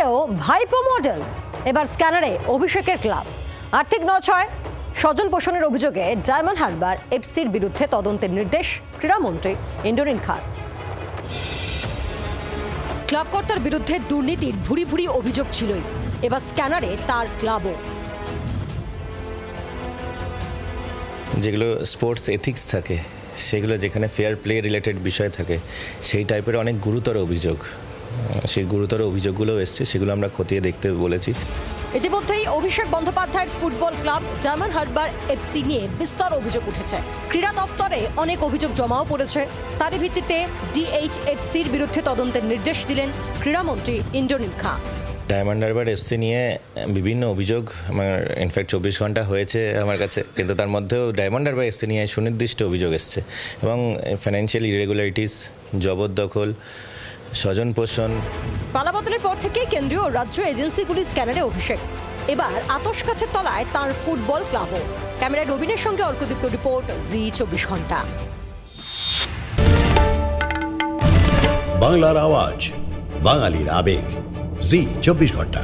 স্ক্যানারেও ভাইপো মডেল। এবার স্ক্যানারে অভিষেকের ক্লাব। আর্থিক নছয় স্বজন পোষণের অভিযোগে ডায়মন্ড হারবার এফসির বিরুদ্ধে তদন্তের নির্দেশ ক্রীড়ামন্ত্রী ইন্দ্রনীল খান। ক্লাব কর্তার বিরুদ্ধে দুর্নীতির ভুরি ভুরি অভিযোগ ছিলই, এবার স্ক্যানারে তার ক্লাবও। যেগুলো স্পোর্টস এথিক্স থাকে, সেগুলো যেখানে ফেয়ার প্লে রিলেটেড বিষয় থাকে, সেই টাইপের অনেক গুরুতর অভিযোগ, সেই গুরুতর অভিযোগগুলো এসছে, সেগুলো আমরা খতিয়ে দেখতে বলেছি। ইতিমধ্যেই অভিষেক বন্দ্যোপাধ্যায়ের football club diamond Harbour FC নিয়ে বিস্তর অভিযোগ উঠেছে। ক্রীড়া দফতরে অনেক অভিযোগ জমাও পড়েছে। তারই ভিত্তিতে ডিএইচএফসির বিরুদ্ধে তদন্তের নির্দেশ দিলেন ক্রীড়ামন্ত্রী ইন্দ্রনীল খান। ডায়মন্ড হারবার এফসি নিয়ে বিভিন্ন অভিযোগ আমার ইনফ্যাক্ট 24 ঘন্টা হয়েছে আমার কাছে, কিন্তু তার মধ্যেও ডায়মন্ড হারবার এফসি নিয়ে সুনির্দিষ্ট অভিযোগ এসছে এবং ফাইন্যান্সিয়াল ইরেগুলারিটিস, জবরদখল, স্বজন পোষণ। পালাবদলের পর থেকে কেন্দ্রীয় রাজ্য এজেন্সিগুলি স্ক্যানারে অভিষেক। এবার আতশ কাছের তলায় তার ফুটবল ক্লাবও। ক্যামেরায় রবিনের সঙ্গে অর্কদীপ্ত রিপোর্ট, জি 24 ঘন্টা। বাংলার আওয়াজ, বাঙালির আবেগ, জি 24 ঘন্টা।